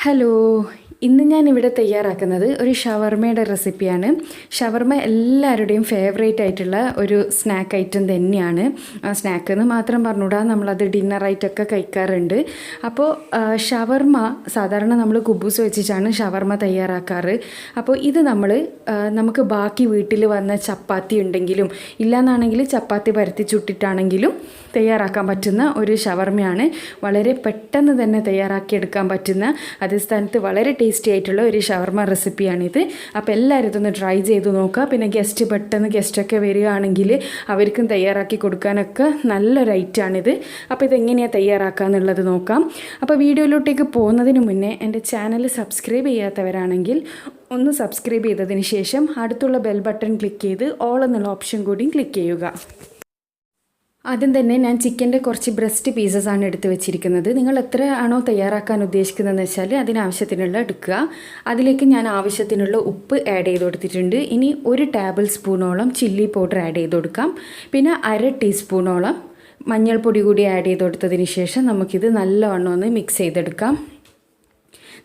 Hello, ഇന്ന് ഞാനിവിടെ തയ്യാറാക്കുന്നത് ഒരു ഷവർമയുടെ റെസിപ്പിയാണ്. ഷവർമ എല്ലാവരുടെയും ഫേവറേറ്റ് ആയിട്ടുള്ള ഒരു സ്നാക്ക് ഐറ്റം തന്നെയാണ്. സ്നാക്ക് എന്ന് മാത്രം പറഞ്ഞുകൂടാ, നമ്മളത് ഡിന്നറായിട്ടൊക്കെ കഴിക്കാറുണ്ട്. അപ്പോൾ ഷവർമ സാധാരണ നമ്മൾ കുബൂസ് വെച്ചിട്ടാണ് ഷവർമ തയ്യാറാക്കാറ്. അപ്പോൾ ഇത് നമുക്ക് ബാക്കി വീട്ടിൽ വന്ന ചപ്പാത്തി ഉണ്ടെങ്കിലും ഇല്ലയെന്നാണെങ്കിൽ ചപ്പാത്തി പരത്തി ചുട്ടിട്ടാണെങ്കിലും തയ്യാറാക്കാൻ പറ്റുന്ന ഒരു ഷവർമയാണ്. വളരെ പെട്ടെന്ന് തന്നെ തയ്യാറാക്കിയെടുക്കാൻ പറ്റുന്ന, അതേ സ്ഥാനത്ത് വളരെ ടേസ്റ്റി ആയിട്ടുള്ള ഒരു ഷവർമ റെസിപ്പിയാണിത്. അപ്പോൾ എല്ലാവരും ഇതൊന്ന് ട്രൈ ചെയ്ത് നോക്കുക. പിന്നെ പെട്ടെന്ന് ഗസ്റ്റൊക്കെ വരികയാണെങ്കിൽ അവർക്കും തയ്യാറാക്കി കൊടുക്കാനൊക്കെ നല്ലൊരു ഐറ്റമാണിത്. അപ്പോൾ ഇതെങ്ങനെയാണ് തയ്യാറാക്കുക എന്നുള്ളത് നോക്കാം. അപ്പോൾ വീഡിയോയിലോട്ടേക്ക് പോകുന്നതിന് മുന്നേ എൻ്റെ ചാനൽ സബ്സ്ക്രൈബ് ചെയ്യാത്തവരാണെങ്കിൽ ഒന്ന് സബ്സ്ക്രൈബ് ചെയ്തതിന് ശേഷം അടുത്തുള്ള ബെൽ ബട്ടൺ ക്ലിക്ക് ചെയ്ത് ഓൾ എന്നുള്ള ഓപ്ഷൻ കൂടിയും ക്ലിക്ക് ചെയ്യുക. ആദ്യം തന്നെ ഞാൻ ചിക്കൻ്റെ കുറച്ച് ബ്രസ്റ്റ് പീസസ് ആണ് എടുത്ത് വെച്ചിരിക്കുന്നത്. നിങ്ങൾ എത്ര ആണോ തയ്യാറാക്കാൻ ഉദ്ദേശിക്കുന്നതെന്ന് വെച്ചാൽ അതിനാവശ്യത്തിനുള്ള എടുക്കുക. അതിലേക്ക് ഞാൻ ആവശ്യത്തിനുള്ള ഉപ്പ് ആഡ് ചെയ്ത് കൊടുത്തിട്ടുണ്ട്. ഇനി 1 ടേബിൾ സ്പൂണോളം ചില്ലി പൗഡർ ആഡ് ചെയ്ത് കൊടുക്കാം. പിന്നെ 1/2 ടീസ്പൂണോളം മഞ്ഞൾപ്പൊടി കൂടി ആഡ് ചെയ്ത് കൊടുത്തതിന് ശേഷം നമുക്കിത് നല്ലവണ്ണം ഒന്ന് മിക്സ് ചെയ്തെടുക്കാം.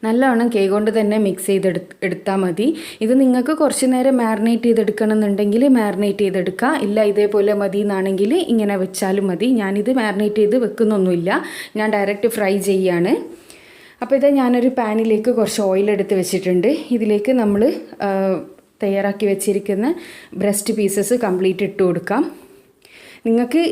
നല്ലവണ്ണം കൈ കൊണ്ട് തന്നെ മിക്സ് ചെയ്തെടുത്താൽ മതി. ഇത് നിങ്ങൾക്ക് കുറച്ച് നേരം മാരിനേറ്റ് ചെയ്തെടുക്കണം എന്നുണ്ടെങ്കിൽ മാരിനേറ്റ് ചെയ്തെടുക്കുക. ഇല്ല ഇതേപോലെ മതി എന്നാണെങ്കിൽ ഇങ്ങനെ വെച്ചാലും മതി. ഞാനിത് മാരിനേറ്റ് ചെയ്ത് വെക്കുന്നൊന്നുമില്ല, ഞാൻ ഡയറക്റ്റ് ഫ്രൈ ചെയ്യാണ്. അപ്പോൾ ഇത് ഞാനൊരു പാനിലേക്ക് കുറച്ച് ഓയിൽ എടുത്ത് വെച്ചിട്ടുണ്ട്. ഇതിലേക്ക് നമ്മൾ തയ്യാറാക്കി വെച്ചിരിക്കുന്ന ബ്രസ്റ്റ് പീസസ് കംപ്ലീറ്റ് ഇട്ട് കൊടുക്കാം. നിങ്ങൾക്ക്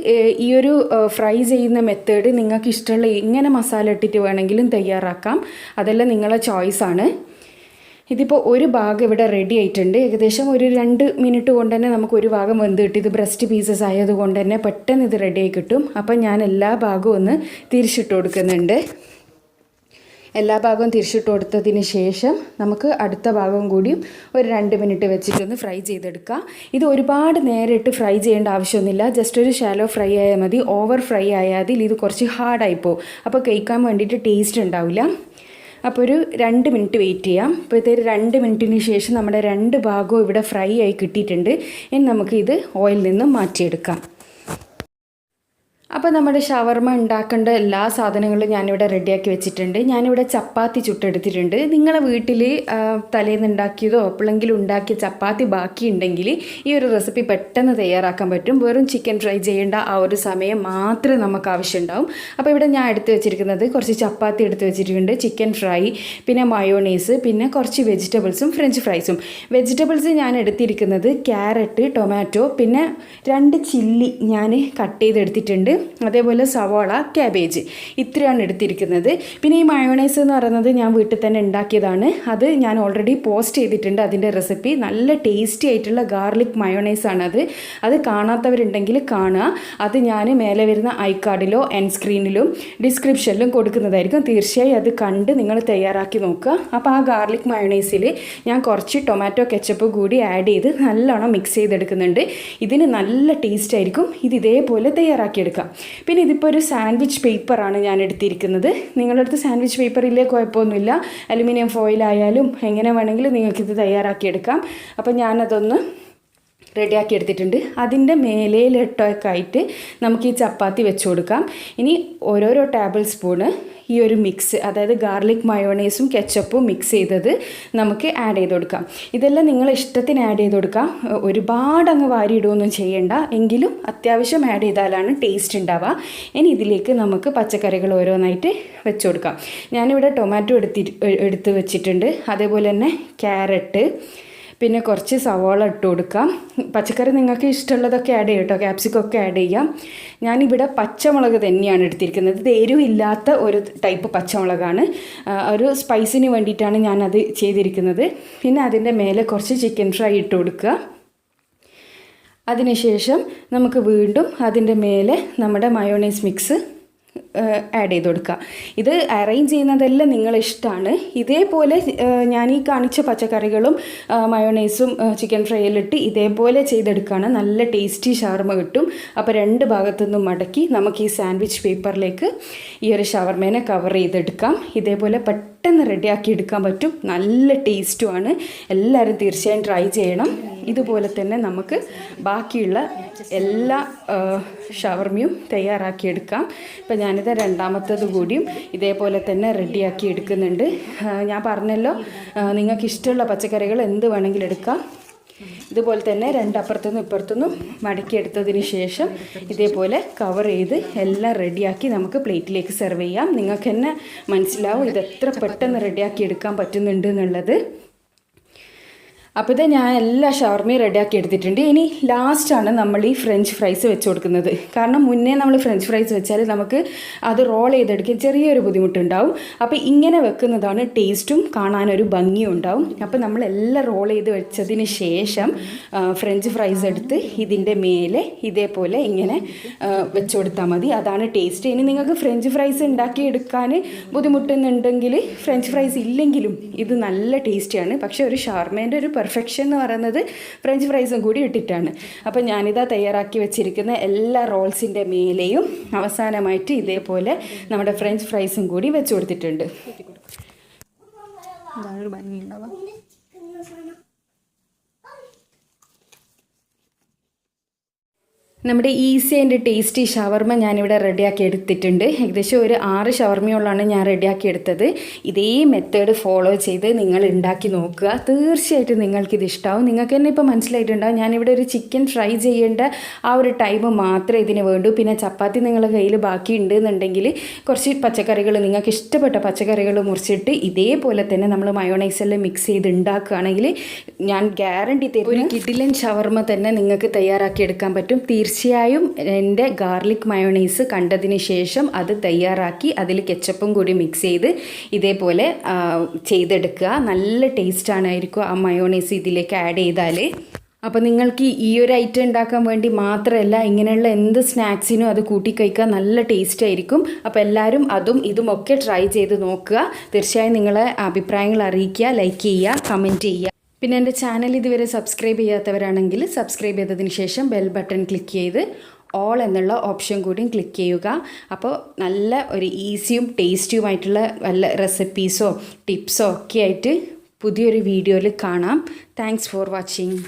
ഈ ഒരു ഫ്രൈ ചെയ്യുന്ന മെത്തേഡ് നിങ്ങൾക്ക് ഇഷ്ടമുള്ള ഇങ്ങനെ മസാല ഇട്ടിട്ട് വേണമെങ്കിലും തയ്യാറാക്കാം. അതെല്ലാം നിങ്ങളെ ചോയ്സാണ്. ഇതിപ്പോൾ ഒരു ഭാഗം ഇവിടെ റെഡി ആയിട്ടുണ്ട്. ഏകദേശം ഒരു 2 മിനിറ്റ് കൊണ്ട് തന്നെ നമുക്ക് ഒരു ഭാഗം വെന്ത് കിട്ടും. ഇത് ബ്രസ്റ്റ് പീസസ് ആയതുകൊണ്ട് തന്നെ പെട്ടെന്ന് ഇത് റെഡി ആയി കിട്ടും. അപ്പം ഞാൻ എല്ലാ ഭാഗവും ഒന്ന് തിരിച്ചിട്ട് കൊടുക്കുന്നുണ്ട്. എല്ലാ ഭാഗവും തിരിച്ചിട്ട് കൊടുത്തതിന് ശേഷം നമുക്ക് അടുത്ത ഭാഗവും കൂടിയും ഒരു 2 മിനിറ്റ് വെച്ചിട്ടൊന്ന് ഫ്രൈ ചെയ്തെടുക്കാം. ഇത് ഒരുപാട് നേരിട്ട് ഫ്രൈ ചെയ്യേണ്ട ആവശ്യമൊന്നുമില്ല. ജസ്റ്റ് ഒരു ഷാലോ ഫ്രൈ ആയാൽ മതി. ഓവർ ഫ്രൈ ആയാൽ ഇത് കുറച്ച് ഹാർഡായിപ്പോവും. അപ്പോൾ കഴിക്കാൻ വേണ്ടിയിട്ട് ടേസ്റ്റ് ഉണ്ടാവില്ല. അപ്പോൾ ഒരു 2 മിനിറ്റ് വെയിറ്റ് ചെയ്യാം. അപ്പോൾ ഇതൊരു 2 മിനിറ്റിന് ശേഷം നമ്മുടെ 2 ഭാഗവും ഇവിടെ ഫ്രൈ ആയി കിട്ടിയിട്ടുണ്ട്. ഇനി നമുക്കിത് ഓയിലിൽ നിന്ന് മാറ്റിയെടുക്കാം. അപ്പോൾ നമ്മുടെ ഷവർമ ഉണ്ടാക്കേണ്ട എല്ലാ സാധനങ്ങളും ഞാനിവിടെ റെഡിയാക്കി വെച്ചിട്ടുണ്ട്. ഞാനിവിടെ ചപ്പാത്തി ചുട്ടെടുത്തിട്ടുണ്ട്. നിങ്ങളെ വീട്ടിൽ തലേന്ന് ഉണ്ടാക്കിയതോ എപ്പോഴെങ്കിലും ഉണ്ടാക്കിയ ചപ്പാത്തി ബാക്കിയുണ്ടെങ്കിൽ ഈ ഒരു റെസിപ്പി പെട്ടെന്ന് തയ്യാറാക്കാൻ പറ്റും. വെറും ചിക്കൻ ഫ്രൈ ചെയ്യേണ്ട ആ ഒരു സമയം മാത്രമേ നമുക്ക് ആവശ്യമുണ്ടാവും. അപ്പോൾ ഇവിടെ ഞാൻ എടുത്ത് വെച്ചിരിക്കുന്നത് കുറച്ച് ചപ്പാത്തി എടുത്ത് വെച്ചിട്ടുണ്ട്, ചിക്കൻ ഫ്രൈ, പിന്നെ മയോണൈസ്, പിന്നെ കുറച്ച് വെജിറ്റബിൾസും ഫ്രഞ്ച് ഫ്രൈസും. വെജിറ്റബിൾസ് ഞാൻ എടുത്തിരിക്കുന്നത് ക്യാരറ്റ്, ടൊമാറ്റോ, പിന്നെ 2 ചില്ലി ഞാൻ കട്ട് ചെയ്തെടുത്തിട്ടുണ്ട്. അതേപോലെ സവാള, ക്യാബേജ്, ഇത്രയാണ് എടുത്തിരിക്കുന്നത്. പിന്നെ ഈ മയോണൈസ് എന്ന് പറയുന്നത് ഞാൻ വീട്ടിൽ തന്നെ ഉണ്ടാക്കിയതാണ്. അത് ഞാൻ ഓൾറെഡി പോസ്റ്റ് ചെയ്തിട്ടുണ്ട് അതിൻ്റെ റെസിപ്പി. നല്ല ടേസ്റ്റി ആയിട്ടുള്ള ഗാർലിക് മയോണൈസാണ് അത് കാണാത്തവരുണ്ടെങ്കിൽ കാണുക. അത് ഞാൻ മേലെ വരുന്ന ഐകാർഡിലോ എൻഡ് സ്ക്രീനിലും ഡിസ്ക്രിപ്ഷനിലും കൊടുക്കുന്നതായിരിക്കും. തീർച്ചയായും അത് കണ്ട് നിങ്ങൾ തയ്യാറാക്കി നോക്കുക. അപ്പോൾ ആ ഗാർലിക് മയോണൈസിൽ ഞാൻ കുറച്ച് ടൊമാറ്റോ കെച്ചപ്പ് കൂടി ആഡ് ചെയ്ത് നല്ലോണം മിക്സ് ചെയ്തെടുക്കുന്നുണ്ട്. ഇതിന് നല്ല ടേസ്റ്റ് ആയിരിക്കും. ഇത് ഇതേപോലെ തയ്യാറാക്കിയെടുക്കാം. പിന്നെ ഇതിപ്പോൾ ഒരു സാൻഡ്വിച്ച് പേപ്പറാണ് ഞാൻ എടുത്തിരിക്കുന്നത്. നിങ്ങളുടെ അടുത്ത് സാൻഡ്വിച്ച് പേപ്പർ ഇല്ലേ കുഴപ്പമൊന്നുമില്ല. അലുമിനിയം ഫോയിൽ ആയാലും എങ്ങനെ വേണമെങ്കിലും നിങ്ങൾക്കിത് തയ്യാറാക്കിയെടുക്കാം. അപ്പോൾ ഞാനതൊന്ന് റെഡിയാക്കി എടുത്തിട്ടുണ്ട്. അതിൻ്റെ മേലേലിട്ടൊക്കെ ആയിട്ട് നമുക്ക് ഈ ചപ്പാത്തി വെച്ച് കൊടുക്കാം. ഇനി ഓരോരോ ടേബിൾ സ്പൂണ് ഈ ഒരു മിക്സ്, അതായത് ഗാർലിക് മയോണൈസും കെച്ചപ്പും മിക്സ് ചെയ്തത് നമുക്ക് ആഡ് ചെയ്ത് കൊടുക്കാം. ഇതെല്ലാം നിങ്ങളെ ഇഷ്ടത്തിന് ആഡ് ചെയ്ത് കൊടുക്കാം. ഒരുപാട് അങ്ങ് വാരിയിടുകയൊന്നും ചെയ്യേണ്ട, എങ്കിലും അത്യാവശ്യം ആഡ് ചെയ്താലാണ് ടേസ്റ്റ് ഉണ്ടാവുക. ഇനി ഇതിലേക്ക് നമുക്ക് പച്ചക്കറികൾ ഓരോന്നായിട്ട് വെച്ച് കൊടുക്കാം. ഞാനിവിടെ ടൊമാറ്റോ എടുത്ത് വെച്ചിട്ടുണ്ട്. അതേപോലെ തന്നെ ക്യാരറ്റ്, പിന്നെ കുറച്ച് സവാള ഇട്ട് കൊടുക്കാം. പച്ചക്കറി നിങ്ങൾക്ക് ഇഷ്ടമുള്ളതൊക്കെ ആഡ് ചെയ്യാം കേട്ടോ, ക്യാപ്സിക്കൊക്കെ ആഡ് ചെയ്യാം. ഞാനിവിടെ പച്ചമുളക് തന്നെയാണ് എടുത്തിരിക്കുന്നത്. ഇത് എരിവില്ലാത്ത ഒരു ടൈപ്പ് പച്ചമുളകാണ്. ഒരു സ്പൈസിന് വേണ്ടിയിട്ടാണ് ഞാനത് ചെയ്തിരിക്കുന്നത്. പിന്നെ അതിൻ്റെ മേലെ കുറച്ച് ചിക്കൻ ഫ്രൈ ഇട്ട് കൊടുക്കുക. അതിനുശേഷം നമുക്ക് വീണ്ടും അതിൻ്റെ മേലെ നമ്മുടെ മയോണൈസ് മിക്സ് ആഡ് ചെയ്ത് കൊടുക്കുക. ഇത് അറേഞ്ച് ചെയ്യുന്നതെല്ലാം നിങ്ങളിഷ്ടമാണ്. ഇതേപോലെ ഞാൻ ഈ കാണിച്ച പച്ചക്കറികളും മയോണൈസും ചിക്കൻ ഫ്രൈയിലിട്ട് ഇതേപോലെ ചെയ്തെടുക്കുകയാണ്. നല്ല ടേസ്റ്റി ഷവർമ കിട്ടും. അപ്പോൾ 2 ഭാഗത്തുനിന്നും മടക്കി നമുക്ക് ഈ സാൻഡ്വിച്ച് പേപ്പറിലേക്ക് ഈ ഒരു ഷവർമേനെ കവർ ചെയ്തെടുക്കാം. ഇതേപോലെ പെട്ടെന്ന് റെഡിയാക്കി എടുക്കാൻ പറ്റും. നല്ല ടേസ്റ്റുമാണ്. എല്ലാവരും തീർച്ചയായും ട്രൈ ചെയ്യണം. ഇതുപോലെ തന്നെ നമുക്ക് ബാക്കിയുള്ള എല്ലാ ഷവർമയും തയ്യാറാക്കിയെടുക്കാം. ഇപ്പം ഞാനിത് രണ്ടാമത്തത് കൂടിയും ഇതേപോലെ തന്നെ റെഡിയാക്കി എടുക്കുന്നുണ്ട്. ഞാൻ പറഞ്ഞല്ലോ, നിങ്ങൾക്ക് ഇഷ്ടമുള്ള പച്ചക്കറികൾ എന്ത് വേണമെങ്കിലും എടുക്കാം. ഇതുപോലെ തന്നെ രണ്ടപ്പുറത്തുനിന്നും ഇപ്പുറത്തുനിന്നും മടക്കിയെടുത്തതിന് ശേഷം ഇതേപോലെ കവർ ചെയ്ത് എല്ലാം റെഡിയാക്കി നമുക്ക് പ്ലേറ്റിലേക്ക് സെർവ് ചെയ്യാം. നിങ്ങൾക്ക് തന്നെ മനസ്സിലാവും ഇത് എത്ര പെട്ടെന്ന് റെഡിയാക്കി എടുക്കാൻ പറ്റുന്നുണ്ട് എന്നുള്ളത്. അപ്പോൾ ഇത് ഞാൻ എല്ലാ ഷവർമയും റെഡിയാക്കി എടുത്തിട്ടുണ്ട്. ഇനി ലാസ്റ്റാണ് നമ്മൾ ഈ ഫ്രഞ്ച് ഫ്രൈസ് വെച്ച് കൊടുക്കുന്നത്. കാരണം മുന്നേ നമ്മൾ ഫ്രഞ്ച് ഫ്രൈസ് വെച്ചാൽ നമുക്ക് അത് റോൾ ചെയ്തെടുക്കാൻ ചെറിയൊരു ബുദ്ധിമുട്ടുണ്ടാവും. അപ്പോൾ ഇങ്ങനെ വെക്കുന്നതാണ് ടേസ്റ്റും കാണാനൊരു ഭംഗിയും ഉണ്ടാവും. അപ്പോൾ നമ്മളെല്ലാം റോൾ ചെയ്ത് വെച്ചതിന് ശേഷം ഫ്രഞ്ച് ഫ്രൈസ് എടുത്ത് ഇതിൻ്റെ മേലെ ഇതേപോലെ ഇങ്ങനെ വെച്ച് കൊടുത്താൽ മതി. അതാണ് ടേസ്റ്റ്. ഇനി നിങ്ങൾക്ക് ഫ്രഞ്ച് ഫ്രൈസ് ഉണ്ടാക്കിയെടുക്കാൻ ബുദ്ധിമുട്ടുന്നുണ്ടെങ്കിൽ ഫ്രഞ്ച് ഫ്രൈസ് ഇല്ലെങ്കിലും ഇത് നല്ല ടേസ്റ്റിയാണ്. പക്ഷേ ഒരു ഷവർമേൻ്റെ ഒരു പെർഫെക്ഷൻ എന്ന് പറയുന്നത് ഫ്രഞ്ച് ഫ്രൈസും കൂടി ഇട്ടിട്ടാണ്. അപ്പോൾ ഞാനിതാ തയ്യാറാക്കി വെച്ചിരിക്കുന്ന എല്ലാ റോൾസിൻ്റെ മേലെയും അവസാനമായിട്ട് ഇതേപോലെ നമ്മുടെ ഫ്രഞ്ച് ഫ്രൈസും കൂടി വെച്ച് കൊടുത്തിട്ടുണ്ട്. നമ്മുടെ ഈസി ആൻഡ് ടേസ്റ്റി ഷവർമ ഞാനിവിടെ റെഡിയാക്കി എടുത്തിട്ടുണ്ട്. ഏകദേശം ഒരു 6 ഷവർമയോളാണ് ഞാൻ റെഡിയാക്കി എടുത്തത്. ഇതേ മെത്തേഡ് ഫോളോ ചെയ്ത് നിങ്ങൾ ഉണ്ടാക്കി നോക്കുക. തീർച്ചയായിട്ടും നിങ്ങൾക്കിത് ഇഷ്ടമാവും. നിങ്ങൾക്ക് തന്നെ ഇപ്പോൾ മനസ്സിലായിട്ടുണ്ടാവും ഞാനിവിടെ ഒരു ചിക്കൻ ഫ്രൈ ചെയ്യേണ്ട ആ ഒരു ടൈം മാത്രമേ ഇതിന് വേണ്ടൂ. പിന്നെ ചപ്പാത്തി നിങ്ങളുടെ കയ്യിൽ ബാക്കി ഉണ്ടെന്നുണ്ടെങ്കിൽ കുറച്ച് പച്ചക്കറികൾ, നിങ്ങൾക്ക് ഇഷ്ടപ്പെട്ട പച്ചക്കറികൾ മുറിച്ചിട്ട് ഇതേപോലെ തന്നെ നമ്മൾ മയോണൈസെല്ലാം മിക്സ് ചെയ്ത് ഉണ്ടാക്കുകയാണെങ്കിൽ ഞാൻ ഗ്യാരണ്ടി തരുന്ന ഒരു കിടിലൻ ഷവർമ തന്നെ നിങ്ങൾക്ക് തയ്യാറാക്കി എടുക്കാൻ പറ്റും. തീർച്ചയായും എൻ്റെ ഗാർലിക് മയോണൈസ് കണ്ടതിന് ശേഷം അത് തയ്യാറാക്കി അതിൽ കെച്ചപ്പും കൂടി മിക്സ് ചെയ്ത് ഇതേപോലെ ചെയ്തെടുക്കുക. നല്ല ടേസ്റ്റാണായിരിക്കും ആ മയോണൈസ് ഇതിലേക്ക് ആഡ് ചെയ്താൽ. അപ്പോൾ നിങ്ങൾക്ക് ഈ ഒരു ഐറ്റം ഉണ്ടാക്കാൻ വേണ്ടി മാത്രമല്ല, ഇങ്ങനെയുള്ള എന്ത് സ്നാക്സിനും അത് കൂട്ടിക്കഴിക്കാൻ നല്ല ടേസ്റ്റ് ആയിരിക്കും. അപ്പോൾ എല്ലാവരും അതും ഇതുമൊക്കെ ട്രൈ ചെയ്ത് നോക്കുക. തീർച്ചയായും നിങ്ങളെ അഭിപ്രായങ്ങൾ അറിയിക്കുക, ലൈക്ക് ചെയ്യുക, കമൻറ്റ് ചെയ്യുക. പിന്നെ എൻ്റെ ചാനൽ ഇതുവരെ സബ്സ്ക്രൈബ് ചെയ്യാത്തവരാണെങ്കിൽ സബ്സ്ക്രൈബ് ചെയ്തതിന് ശേഷം ബെൽ ബട്ടൺ ക്ലിക്ക് ചെയ്ത് ഓൾ എന്നുള്ള ഓപ്ഷൻ കൂടിയും ക്ലിക്ക് ചെയ്യുക. അപ്പോൾ നല്ല ഒരു ഈസിയും ടേസ്റ്റിയുമായിട്ടുള്ള വല്ല റെസിപ്പീസോ ടിപ്സോ ഒക്കെ ആയിട്ട് പുതിയൊരു വീഡിയോയിൽ കാണാം. Thanks for watching.